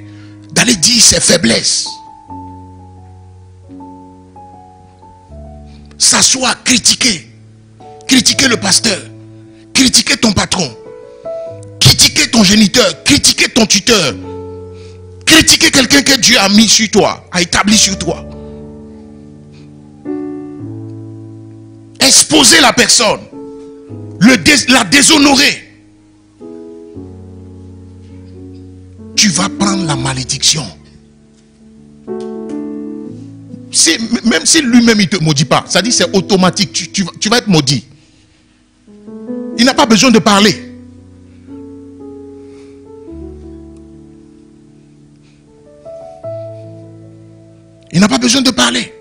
D'aller dire ses faiblesses. S'asseoir, critiquer. Critiquer le pasteur. Critiquer ton patron. Critiquer ton géniteur. Critiquer ton tuteur. Critiquer quelqu'un que Dieu a mis sur toi, a établi sur toi. Exposer la personne. La déshonorer. Tu vas prendre la malédiction. Même si lui-même il ne te maudit pas, ça dit c'est automatique, tu vas être maudit. Il n'a pas besoin de parler. Il n'a pas besoin de parler.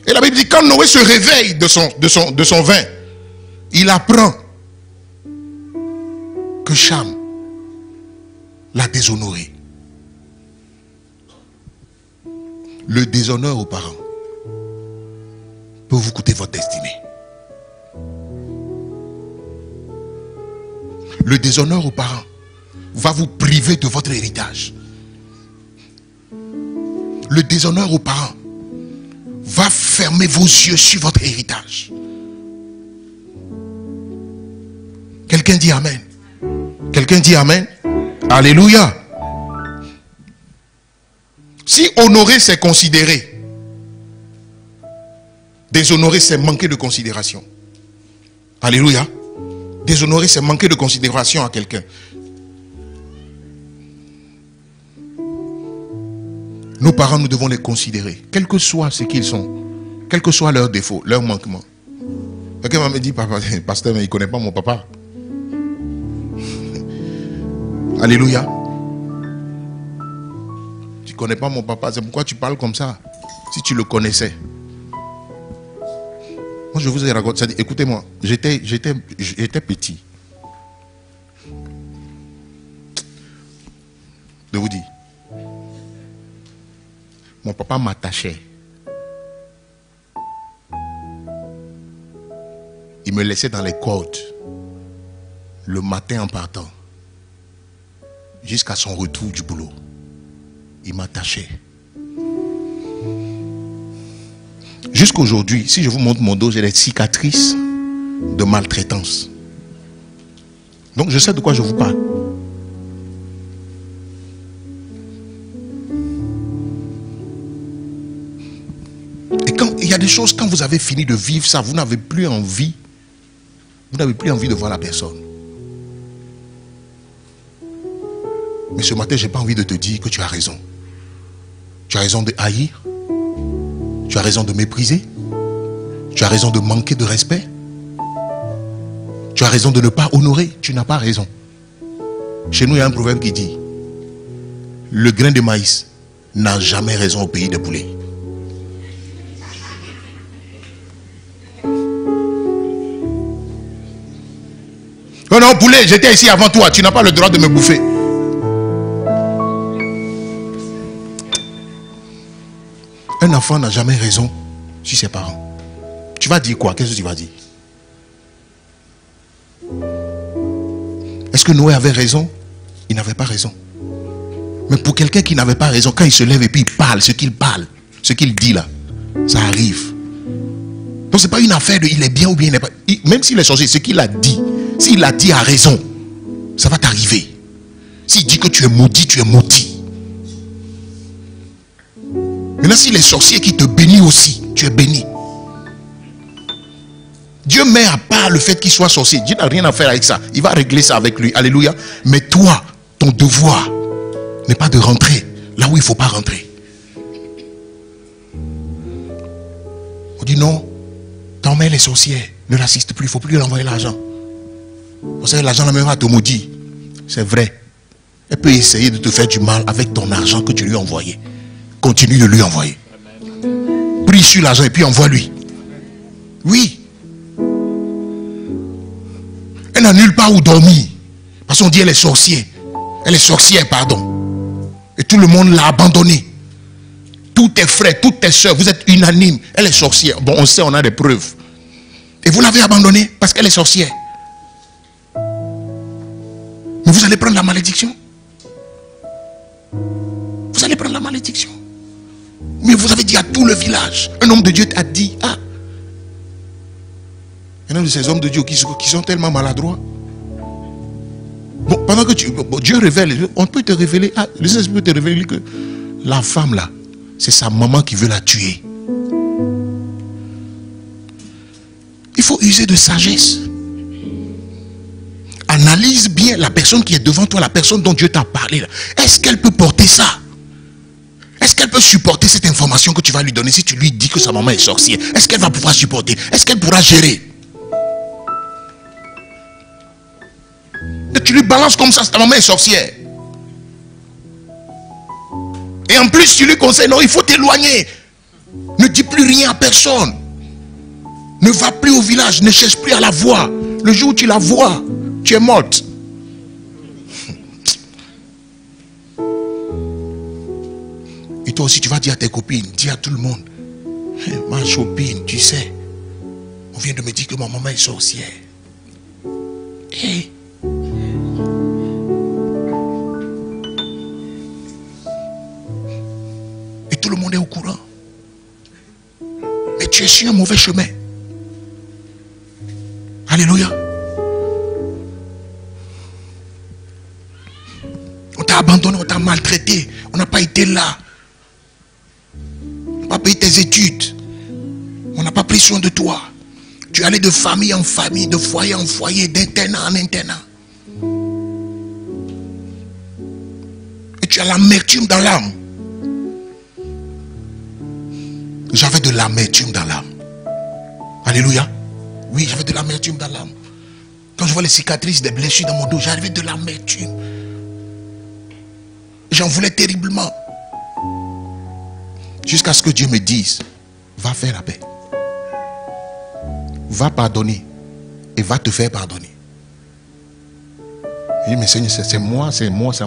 Et la Bible dit, quand Noé se réveille de son vin, il apprend que Cham l'a déshonoré. Le déshonneur aux parents peut vous coûter votre destinée. Le déshonneur aux parents va vous priver de votre héritage. Le déshonneur aux parents va fermer vos yeux sur votre héritage. Quelqu'un dit Amen. Quelqu'un dit Amen. Alléluia. Si honorer c'est considérer, déshonorer c'est manquer de considération. Alléluia. Déshonorer c'est manquer de considération à quelqu'un. Nos parents, nous devons les considérer, quel que soit ce qu'ils sont, quels que soient leurs défauts, leurs manquements. Quelqu'un m'a dit, papa, pasteur, mais il ne connaît pas mon papa. Alléluia. Tu ne connais pas mon papa, c'est pourquoi tu parles comme ça. Si tu le connaissais. Moi, je vous ai raconté, écoutez-moi, j'étais petit. Je vous dis, mon papa m'attachait. Il me laissait dans les cordes le matin en partant jusqu'à son retour du boulot. Il m'attachait. Jusqu'aujourd'hui, si je vous montre mon dos, j'ai des cicatrices de maltraitance. Donc je sais de quoi je vous parle. Et quand il y a des choses, quand vous avez fini de vivre ça, vous n'avez plus envie. Vous n'avez plus envie de voir la personne. Mais ce matin, je n'ai pas envie de te dire que tu as raison. Tu as raison de haïr. Tu as raison de mépriser. Tu as raison de manquer de respect. Tu as raison de ne pas honorer. Tu n'as pas raison. Chez nous, il y a un proverbe qui dit: le grain de maïs n'a jamais raison au pays des poulets. Oh non, poulet, j'étais ici avant toi. Tu n'as pas le droit de me bouffer. Un enfant n'a jamais raison sur ses parents. Tu vas dire quoi? Qu'est-ce que tu vas dire? Est-ce que Noé avait raison? Il n'avait pas raison. Mais pour quelqu'un qui n'avait pas raison, quand il se lève et puis il parle, ce qu'il dit là, ça arrive. Donc ce n'est pas une affaire de il est bien ou bien il n'est pas. Même s'il est sorcier, ce qu'il a dit, s'il a dit à raison, ça va t'arriver. S'il dit que tu es maudit, tu es maudit. Maintenant, s'il est sorcier qui te bénit aussi, tu es béni. Dieu met à part le fait qu'il soit sorcier. Dieu n'a rien à faire avec ça. Il va régler ça avec lui. Alléluia. Mais toi, ton devoir n'est pas de rentrer là où il ne faut pas rentrer. On dit non, ta mère est sorcière, ne l'assiste plus, il ne faut plus lui envoyer l'argent. Vous savez, l'argent la même va te maudire. C'est vrai. Elle peut essayer de te faire du mal avec ton argent que tu lui as envoyé. Continue de lui envoyer. Prie sur l'argent et puis envoie-lui. Oui. Elle n'a nulle part où dormir. Parce qu'on dit elle est sorcière. Elle est sorcière, pardon. Et tout le monde l'a abandonnée. Tous tes frères, toutes tes soeurs, vous êtes unanimes. Elle est sorcière. Bon, on sait, on a des preuves. Et vous l'avez abandonnée parce qu'elle est sorcière. Mais vous allez prendre la malédiction. Vous allez prendre la malédiction. Mais vous avez dit à tout le village. Un homme de Dieu t'a dit, ah. Un homme de ces hommes de Dieu qui sont tellement maladroits. Bon, pendant que Dieu révèle, on peut te révéler, ah, le Seigneur peut te révéler que la femme là, c'est sa maman qui veut la tuer. Il faut user de sagesse. Analyse bien la personne qui est devant toi, la personne dont Dieu t'a parlé. Est-ce qu'elle peut porter ça? Est-ce qu'elle peut supporter cette information que tu vas lui donner si tu lui dis que sa maman est sorcière? Est-ce qu'elle va pouvoir supporter? Est-ce qu'elle pourra gérer? Et tu lui balances comme ça, ta maman est sorcière. Et en plus tu lui conseilles, non, il faut t'éloigner. Ne dis plus rien à personne. Ne va plus au village, ne cherche plus à la voir. Le jour où tu la vois, tu es morte. Et toi aussi tu vas dire à tes copines, dis à tout le monde, hey, ma copine, tu sais, on vient de me dire que ma maman est sorcière. Hey. Et tout le monde est au courant. Mais tu es sur un mauvais chemin. Alléluia. On t'a abandonné, on t'a maltraité. On n'a pas été là. On n'a pas payé tes études. On n'a pas pris soin de toi. Tu es allé de famille en famille, de foyer en foyer, d'internat en internat. Et tu as l'amertume dans l'âme. J'avais de l'amertume dans l'âme. Alléluia. Oui, j'avais de l'amertume dans l'âme. Quand je vois les cicatrices, des blessures dans mon dos, j'avais de l'amertume. J'en voulais terriblement. Jusqu'à ce que Dieu me dise, va faire la paix. Va pardonner. Et va te faire pardonner. Je dis, mais Seigneur, c'est moi,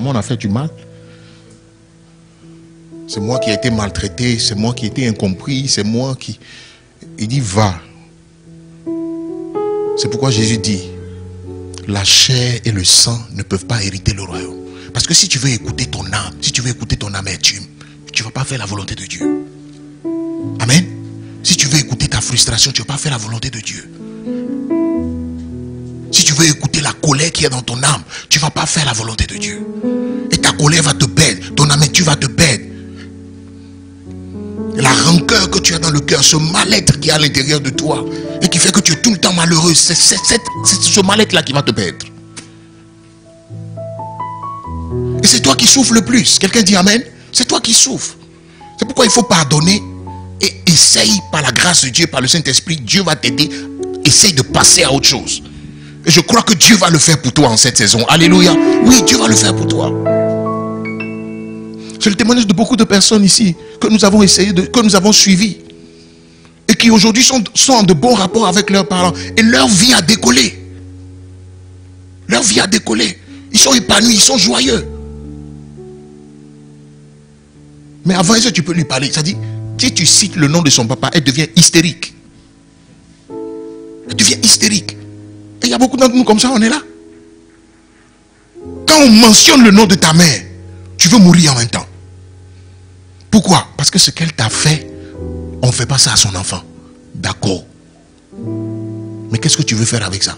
on a fait du mal. C'est moi qui ai été maltraité, c'est moi qui ai été incompris, c'est moi qui... Il dit, va. C'est pourquoi Jésus dit, la chair et le sang ne peuvent pas hériter le royaume. Parce que si tu veux écouter ton âme, si tu veux écouter ton amertume, tu ne vas pas faire la volonté de Dieu. Amen. Si tu veux écouter ta frustration, tu ne vas pas faire la volonté de Dieu. Si tu veux écouter la colère qui est dans ton âme, tu ne vas pas faire la volonté de Dieu. Et ta colère va te perdre, ton amertume va te perdre. La rancœur que tu as dans le cœur, ce mal-être qui est à l'intérieur de toi et qui fait que tu es tout le temps malheureux, c'est ce mal-être-là qui va te perdre. Et c'est toi qui souffres le plus. Quelqu'un dit Amen. C'est toi qui souffres. C'est pourquoi il faut pardonner et essaye par la grâce de Dieu, par le Saint-Esprit, Dieu va t'aider. Essaye de passer à autre chose. Et je crois que Dieu va le faire pour toi en cette saison. Alléluia. Oui, Dieu va le faire pour toi. C'est le témoignage de beaucoup de personnes ici que nous avons essayé, que nous avons suivi. Et qui aujourd'hui sont en de bons rapports avec leurs parents. Et leur vie a décollé. Leur vie a décollé. Ils sont épanouis, ils sont joyeux. Mais avant ça, tu peux lui parler. Ça dit, si tu cites le nom de son papa, elle devient hystérique. Elle devient hystérique. Et il y a beaucoup d'entre nous comme ça, on est là. Quand on mentionne le nom de ta mère, tu veux mourir en même temps. Pourquoi? Parce que ce qu'elle t'a fait, on ne fait pas ça à son enfant. D'accord. Mais qu'est-ce que tu veux faire avec ça?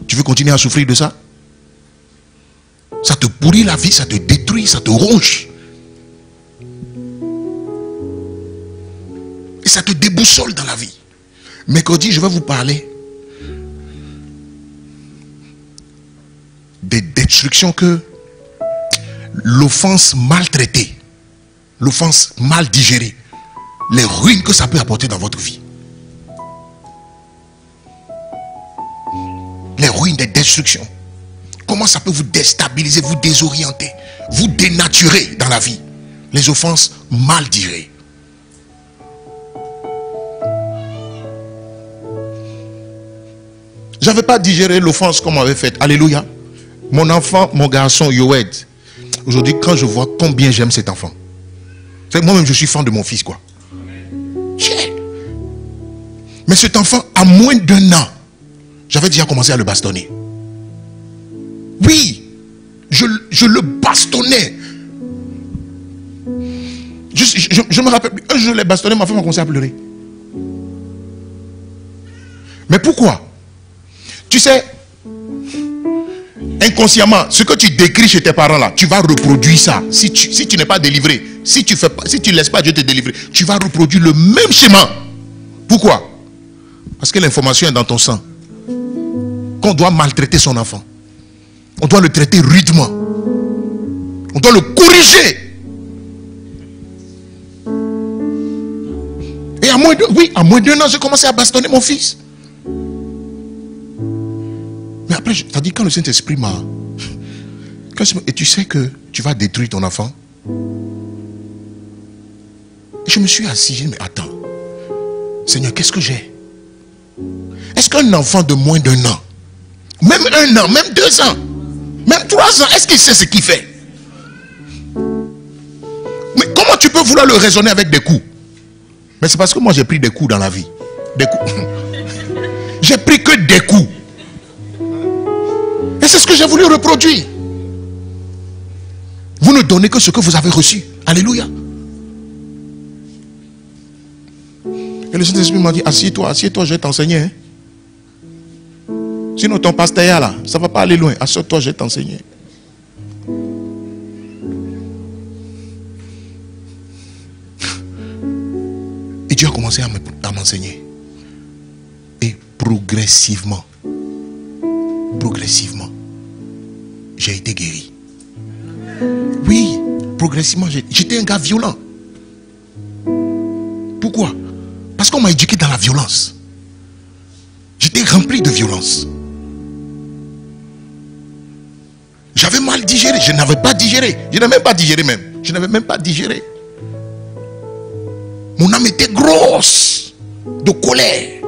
Tu veux continuer à souffrir de ça? Ça te pourrit la vie, ça te détruit, ça te ronge. Et ça te déboussole dans la vie. Mercredi, je vais vous parler des destructions que l'offense maltraitée, l'offense mal digérée, les ruines que ça peut apporter dans votre vie. Les ruines des destructions. Comment ça peut vous déstabiliser, vous désorienter, vous dénaturer dans la vie. Les offenses mal digérées. Je n'avais pas digéré l'offense comme on avait fait. Alléluia. Mon enfant, mon garçon, Yoed. Aujourd'hui, quand je vois combien j'aime cet enfant. Moi-même, je suis fan de mon fils, quoi. Yeah. Mais cet enfant, à moins d'1 an, j'avais déjà commencé à le bastonner. Oui, je le bastonnais. Je me rappelle, un jour je l'ai bastonné, ma femme a commencé à pleurer. Mais pourquoi? Tu sais, inconsciemment, ce que tu décris chez tes parents là, tu vas reproduire ça. Si tu n'es pas délivré, si tu ne laisses pas Dieu te délivrer, tu vas reproduire le même schéma. Pourquoi? Parce que l'information est dans ton sang. Qu'on doit maltraiter son enfant. On doit le traiter rudement. On doit le corriger. Et à moins d'1 an, j'ai commencé à bastonner mon fils. Mais après, c'est-à-dire quand le Saint-Esprit m'a... Et tu sais que tu vas détruire ton enfant. Et je me suis assis, j'ai dit, mais attends. Seigneur, qu'est-ce que j'ai? Est-ce qu'un enfant de moins d'1 an, même 1 an, même 2 ans, même 3 ans, est-ce qu'il sait ce qu'il fait? Mais comment tu peux vouloir le raisonner avec des coups? Mais c'est parce que moi j'ai pris des coups dans la vie. Des coups. J'ai pris que des coups. Et c'est ce que j'ai voulu reproduire. Vous ne donnez que ce que vous avez reçu. Alléluia. Et le Saint-Esprit m'a dit, assieds-toi, je vais t'enseigner. Hein? Sinon ton pasteur là, ça ne va pas aller loin. Assieds-toi, je vais t'enseigner. Et Dieu a commencé à m'enseigner. Et progressivement, j'ai été guéri. Oui, progressivement, j'étais un gars violent. Pourquoi? Parce qu'on m'a éduqué dans la violence. J'étais rempli de violence. J'avais mal digéré. Je n'avais pas digéré. Je n'avais même pas digéré même. Je n'avais même pas digéré. Mon âme était grosse de colère.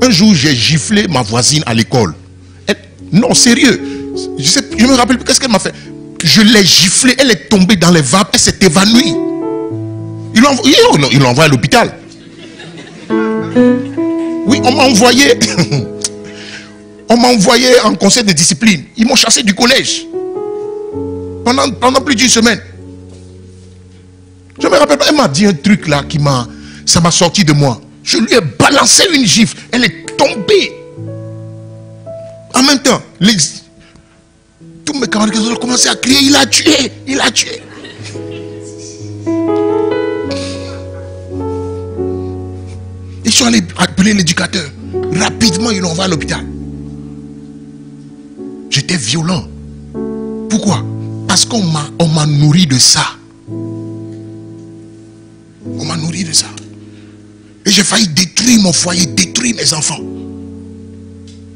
Un jour, j'ai giflé ma voisine à l'école. Non, sérieux. Je me rappelle plus qu'est-ce qu'elle m'a fait. Je l'ai giflée. Elle est tombée dans les vapes. Elle s'est évanouie. Ils l'ont envoyé à l'hôpital. Oui, on m'a envoyé. On m'a envoyé en conseil de discipline. Ils m'ont chassé du collège. Pendant plus d'une semaine. Je me rappelle pas. Elle m'a dit un truc là ça m'a sorti de moi. Je lui ai balancé une gifle. Elle est tombée. En même temps, tous mes camarades ont commencé à crier, il a tué, il a tué. Ils sont allés appeler l'éducateur. Rapidement, ils l'ont envoyé à l'hôpital. J'étais violent. Pourquoi? Parce qu'on m'a nourri de ça. On m'a nourri de ça. Et j'ai failli détruire mon foyer, détruire mes enfants.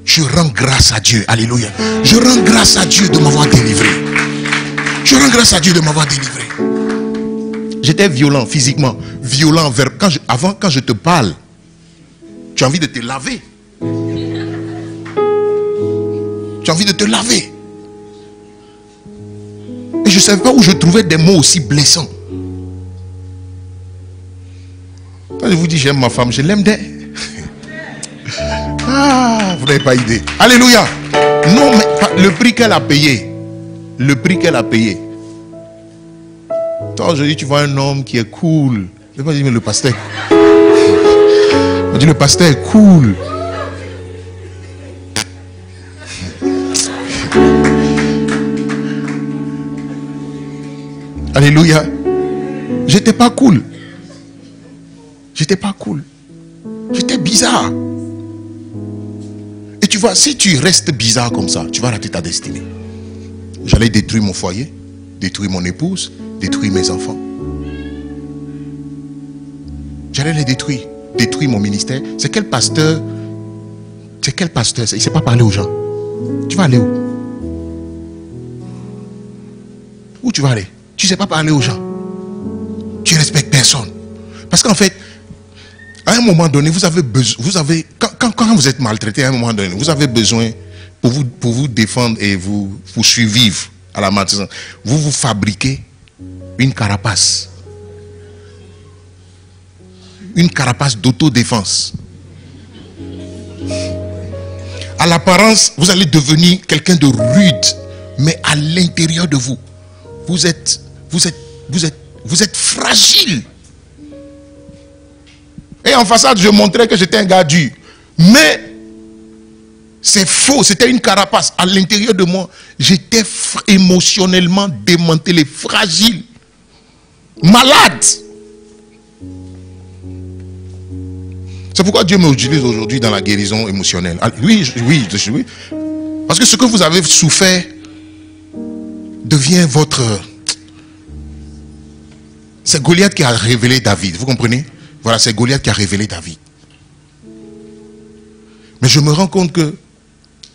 Je rends grâce à Dieu. Alléluia. Je rends grâce à Dieu de m'avoir délivré. Je rends grâce à Dieu de m'avoir délivré. J'étais violent physiquement. Violent avant quand je te parle. Tu as envie de te laver. Tu as envie de te laver. Et je ne savais pas où je trouvais des mots aussi blessants. Quand je vous dis j'aime ma femme, je l'aime d'elle. Ah, vous n'avez pas idée. Alléluia. Non, mais le prix qu'elle a payé. Le prix qu'elle a payé. Toi, aujourd'hui, tu vois un homme qui est cool. Je ne vais pas dire, mais le pasteur. On dit, le pasteur est cool. Alléluia. J'étais pas cool. J'étais pas cool. J'étais bizarre. Et tu vois, si tu restes bizarre comme ça, tu vas rater ta destinée. J'allais détruire mon foyer, détruire mon épouse, détruire mes enfants. J'allais les détruire, détruire mon ministère. C'est quel pasteur? Il ne sait pas parler aux gens. Tu vas aller où? Où tu vas aller? Tu ne sais pas parler aux gens. Tu ne respectes personne. Parce qu'en fait, à un moment donné, vous avez besoin, quand vous êtes maltraité, à un moment donné, vous avez besoin, pour vous défendre et vous survivre à la maltraitance, vous fabriquez une carapace. Une carapace d'autodéfense. À l'apparence, vous allez devenir quelqu'un de rude, mais à l'intérieur de vous, vous êtes fragile. Et en façade, je montrais que j'étais un gars dur. Mais c'est faux, c'était une carapace. À l'intérieur de moi, j'étais émotionnellement démantelé, fragile, malade. C'est pourquoi Dieu m'utilise aujourd'hui dans la guérison émotionnelle. Oui. Parce que ce que vous avez souffert devient votre... C'est Goliath qui a révélé David, vous comprenez? Voilà, c'est Goliath qui a révélé David. Mais je me rends compte que,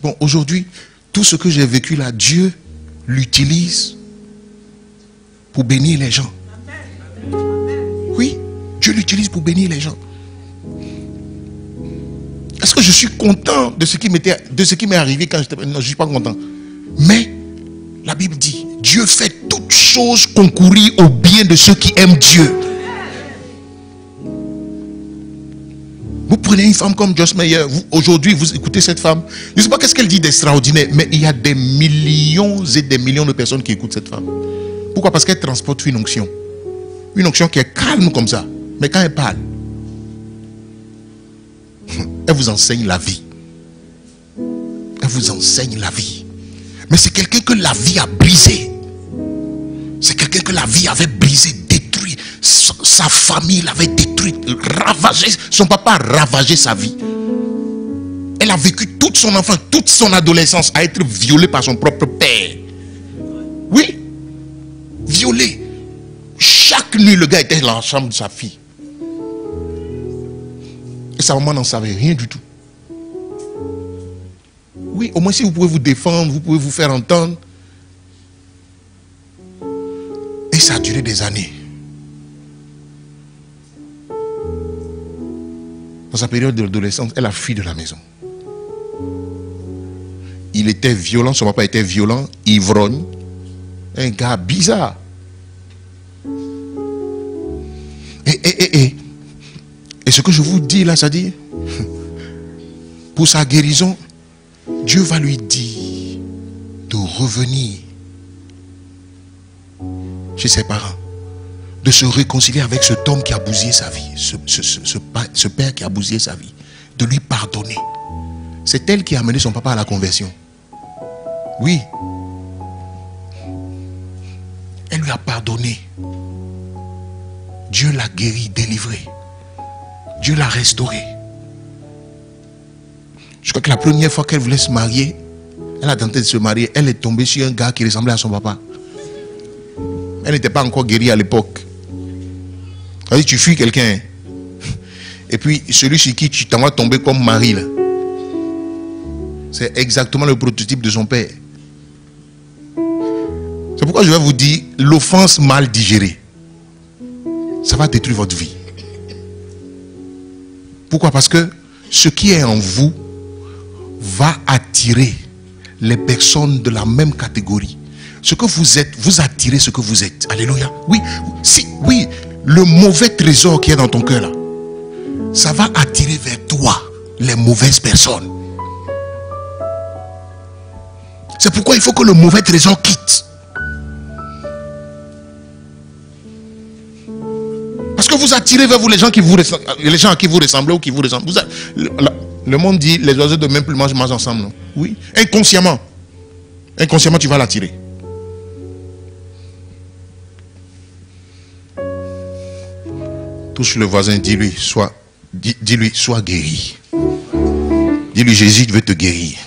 bon, aujourd'hui, tout ce que j'ai vécu là, Dieu l'utilise pour bénir les gens. Oui, Dieu l'utilise pour bénir les gens. Est-ce que je suis content de ce qui m'est arrivé quand j'étais... Non, je ne suis pas content. Mais la Bible dit, Dieu fait toutes choses concourir au bien de ceux qui aiment Dieu. Vous prenez une femme comme Joyce Meyer, aujourd'hui vous écoutez cette femme, je ne sais pas qu'est-ce qu'elle dit d'extraordinaire, mais il y a des millions et des millions de personnes qui écoutent cette femme. Pourquoi? Parce qu'elle transporte une onction. Une onction qui est calme comme ça. Mais quand elle parle, elle vous enseigne la vie. Elle vous enseigne la vie. Mais c'est quelqu'un que la vie a brisé. C'est quelqu'un que la vie avait brisé, détruit. Sa famille l'avait détruite, ravagé. Son papa a ravagé sa vie. Elle a vécu toute son enfance, toute son adolescence à être violée par son propre père. Oui, violée. Chaque nuit, le gars était dans la chambre de sa fille. Et sa maman n'en savait rien du tout. Oui, au moins si vous pouvez vous défendre, vous pouvez vous faire entendre. Et ça a duré des années. Dans sa période d'adolescence, elle a fui de la maison. Il était violent, son papa était violent, ivrogne. Un gars bizarre. Et ce que je vous dis là, ça dit, pour sa guérison, Dieu va lui dire de revenir chez ses parents, de se réconcilier avec cet homme qui a bousillé sa vie, ce père qui a bousillé sa vie, de lui pardonner. C'est elle qui a amené son papa à la conversion. Oui. Elle lui a pardonné. Dieu l'a guéri, délivré. Dieu l'a restauré. Je crois que la première fois qu'elle voulait se marier, elle a tenté de se marier, elle est tombée sur un gars qui ressemblait à son papa. Elle n'était pas encore guérie à l'époque. C'est-à-dire, tu fuis quelqu'un. Et puis, celui sur qui tu t'en vas tomber comme mari, là, c'est exactement le prototype de son père. C'est pourquoi je vais vous dire, l'offense mal digérée, ça va détruire votre vie. Pourquoi? Parce que ce qui est en vous va attirer les personnes de la même catégorie. Ce que vous êtes, vous attirez ce que vous êtes. Alléluia. Oui, oui, le mauvais trésor qui est dans ton cœur là, ça va attirer vers toi les mauvaises personnes. C'est pourquoi il faut que le mauvais trésor quitte. Parce que vous attirez vers vous les gens qui vous ressemblent, les gens à qui vous ressemblez ou qui vous ressemblent. Le monde dit les oiseaux de même plumage mangent ensemble, non? Oui, inconsciemment. Inconsciemment, tu vas l'attirer. Touche le voisin, dis-lui, sois guéri. Dis-lui, Jésus veut te guérir.